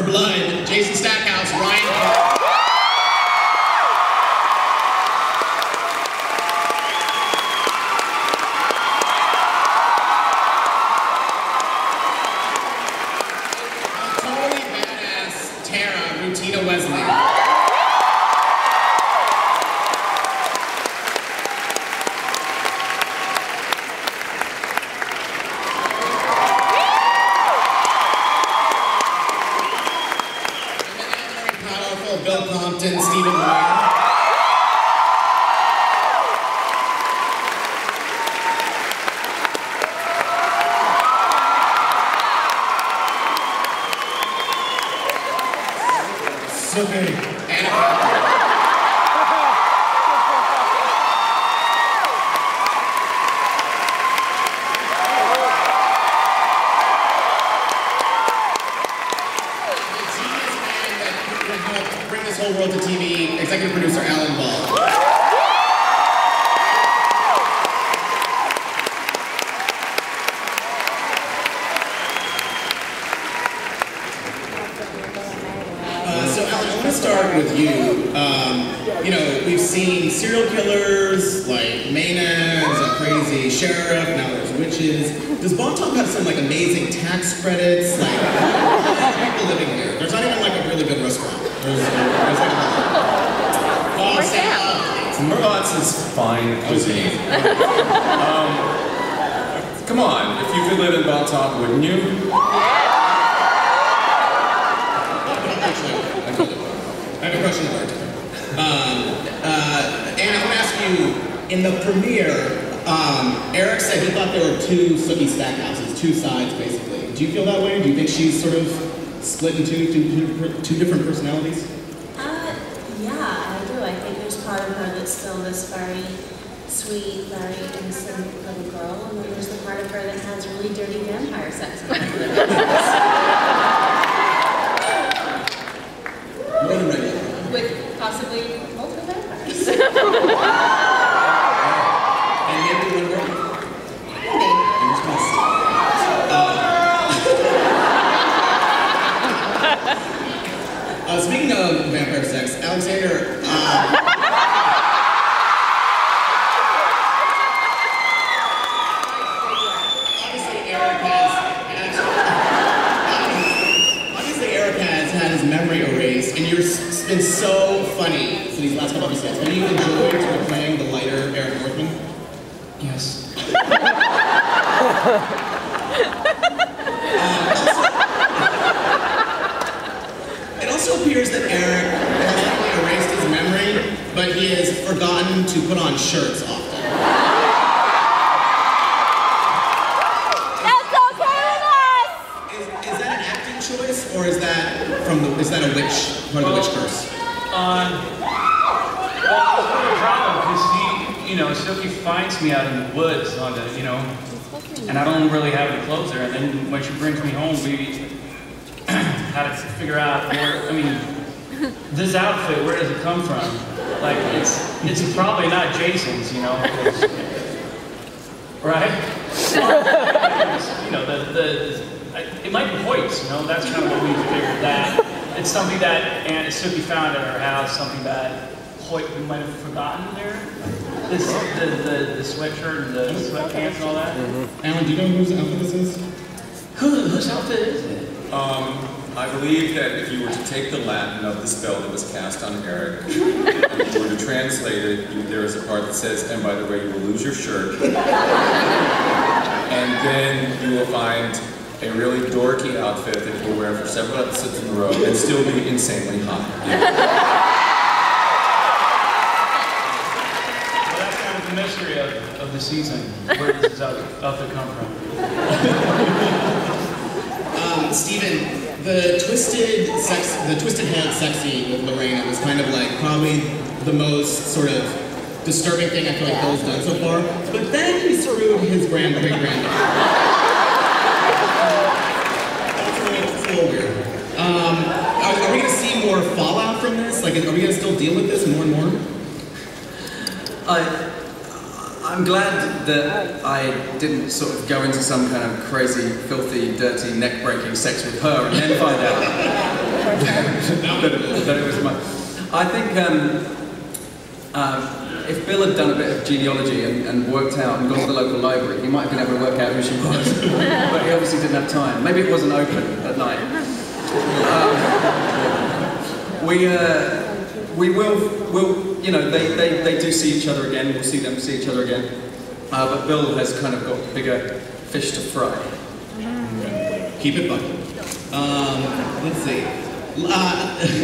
Blood, Jason Stackhouse, Ryan. Totally badass Tara, Rutina Wesley. Bill Compton, Stephen Ware. So good. Bring this whole world to TV, executive producer Alan Ball. So Alan, I want to start with you. You know, we've seen serial killers like Maynard's, a crazy sheriff, now there's witches. Does Bontalk have some like amazing tax credits? Like, people living here. There's not even like a really good restaurant. There's like Merlot's is fine cuisine. Come on, if you could live in Bontalk, wouldn't you? I have a question about it. And I want to ask you, in the premiere, Eric said he thought there were two Sookie Stackhouses, two sides basically. Do you feel that way? Do you think she's sort of split into two different personalities? Yeah, I do. I think there's part of her that's still this very sweet, very innocent little girl, and then there's the part of her that has really dirty vampire sex with possibly multiple vampires. And maybe one girl. Speaking of vampire sex, Alexander, obviously Eric has had his memory erased, and you've been so funny for these last couple episodes. Have you enjoyed sort of playing the lighter Eric Northman? Yes. It also appears that Eric has not only erased his memory, but he has forgotten to put on shirts often. That's okay with us! Is that an acting choice, or is that a witch, part of the witch curse? Well, it's not a problem, because Sookie finds me out in the woods on the, and I don't really have any clothes there, and then when she brings me home, we had to figure out where, this outfit, where does it come from? Like, it's probably not Jason's, right? It might be Hoyt's, that's kind of what we figured that. It's something that Sookie found at her house, something that Hoyt might have forgotten there. The sweatshirt and the sweatpants and all that. Alan, do you know whose outfit this is? Whose outfit is it? I believe that if you were to take the Latin of the spell that was cast on Eric, and if you were to translate it, there is a part that says, and by the way, you will lose your shirt. And then you will find a really dorky outfit that you will wear for several episodes in a row and still be insanely hot. Well, that's kind of the mystery of the season. Where does this outfit come from? Steven, the twisted head sex scene with Lorena was kind of like probably the most sort of disturbing thing I feel like Bill's done so far. But then he screwed his great-granddaughter. That's a little weird. Are we going to see more fallout from this? Like, are we going to still deal with this more and more? I'm I'm glad that I didn't sort of go into some kind of crazy, filthy, dirty, neck-breaking sex with her and then find out that it was my... I think if Bill had done a bit of genealogy and worked out and gone to the local library, he might have been able to work out who she was. But he obviously didn't have time. Maybe it wasn't open at night. We'll, you know, they do see each other again. We'll see them see each other again. But Bill has kind of got bigger fish to fry. Keep it bucking. Let's see.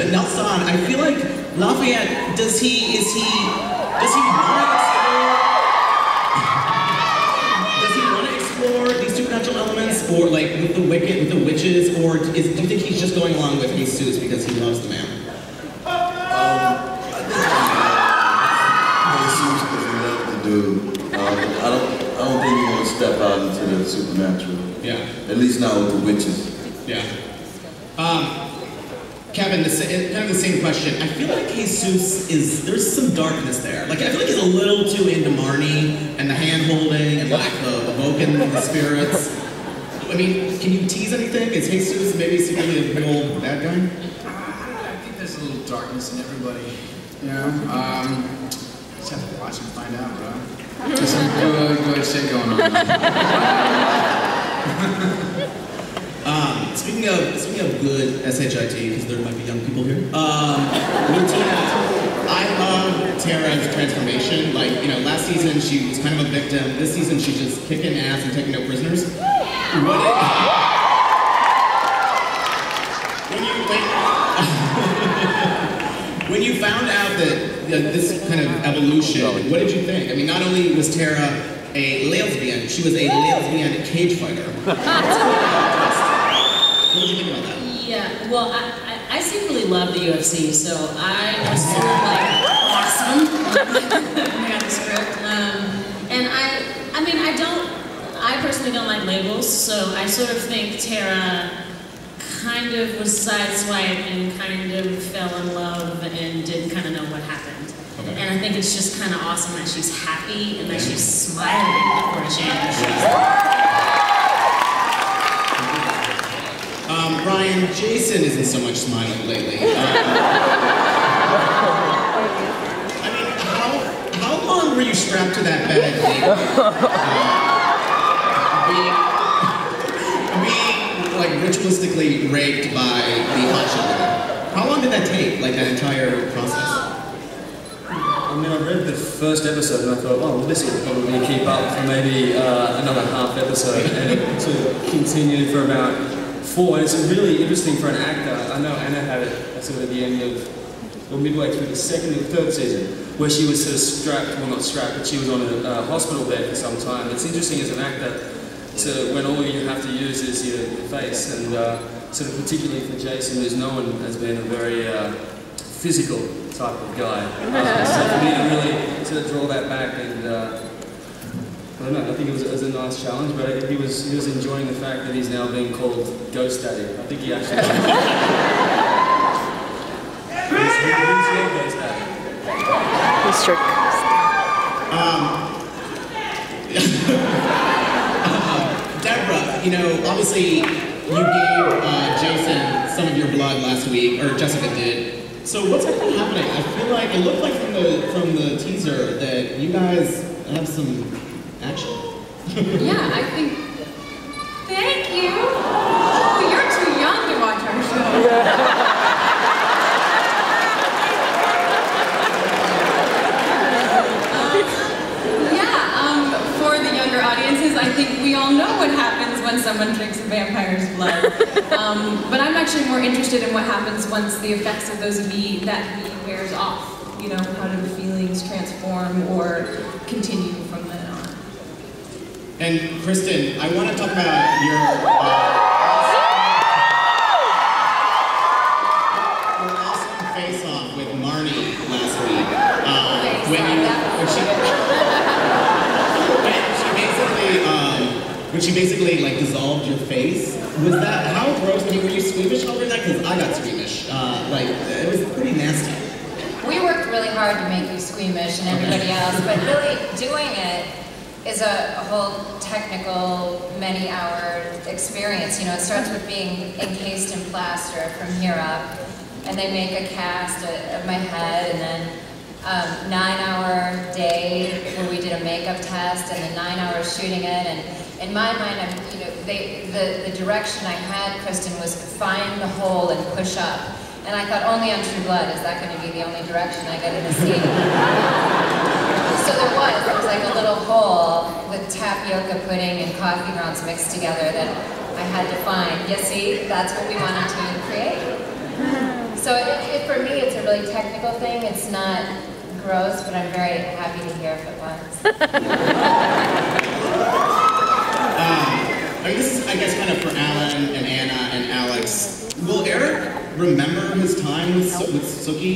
Nelson, I feel like Lafayette, does he want to explore these supernatural elements, or like with the Wicked, with the witches, or do you think he's just going along with Jesus because he loves the man? I think Jesus because he loves the dude. I don't think he wants to step out into the supernatural. Yeah. At least not with the witches. Yeah. Kevin, kind of the same question. I feel like Jesus there's some darkness there. Like, I feel like he's a little too into Marnie and the hand-holding and like evoking the spirits. I mean, can you tease anything? Is Jesus maybe secretly a big old bad guy? I think there's a little darkness in everybody, you know? Just have to watch and find out, bro. There's some good shit going on. Speaking of good SHIT, because there might be young people here. Tina, I love Tara's transformation. Like, you know, last season she was kind of a victim. This season she's just kicking ass and taking no prisoners. When you found out that this kind of evolution, what did you think? I mean, not only was Tara a lesbian, she was a lesbian cage fighter. What did you think about that? Yeah, well, I secretly love the UFC, so I was sort of like awesome when I got the script. And I personally don't like labels, so I sort of think Tara kind of was sideswiped and kind of fell in love and didn't kind of know what happened. Okay. And I think it's just kind of awesome that she's happy and that she's smiling for a change. Ryan, Jason isn't so much smiling lately. I mean, how long were you strapped to that bed being like ritualistically raped by the hot shot? How long did that take, like that entire process? I mean, I read the first episode and I thought, oh, well, this could probably keep up for maybe another half episode, and it sort of continued for about 4, and it's really interesting for an actor. I know Anna had it sort of at the end of, or midway through the second or third season, where she was sort of strapped, well not strapped, but she was on a hospital bed for some time. It's interesting as an actor when all you have to use is your face, and sort of particularly for Jason, who's known as being a very physical type of guy. So for me to really sort of draw that back, and I don't know, I think it was a nice challenge, but he was enjoying the fact that he's now being called Ghost Daddy. I think he actually... Who's your Ghost Daddy? Mr. Deborah, you know, obviously you gave Jason some of your blood last week, or Jessica did. So what's actually happening? I feel like it looked like from the teaser that you guys have some action. Yeah, I think. Thank you. Oh, you're too young to watch our show. For the younger audiences, I think we all know what happens when someone drinks a vampire's blood. But I'm actually more interested in what happens once the effects of that V wears off. You know, how do the feelings transform or continue from then on? And Kristen, I want to talk about your awesome face-off with Marnie last week. When she basically like dissolved your face. Was that how gross? I mean, were you squeamish over that? Because I got squeamish. Like it was pretty nasty. We worked really hard to make you squeamish and everybody else, but really doing it is a whole technical, many-hour experience. You know, it starts with being encased in plaster from here up, and they make a cast of my head, and then 9-hour day where we did a makeup test, and then 9 hours shooting it. And in my mind, the direction I had, Kristen, was find the hole and push up. And I thought, only on True Blood is that going to be the only direction I get in the scene. So there was like a little hole with tapioca pudding and coffee grounds mixed together that I had to find. You see, that's what we wanted to create. So for me, it's a really technical thing. It's not gross, but I'm very happy to hear if it was. This is, I guess, kind of for Alan and Anna and Alex. Will Eric remember his time with Sookie?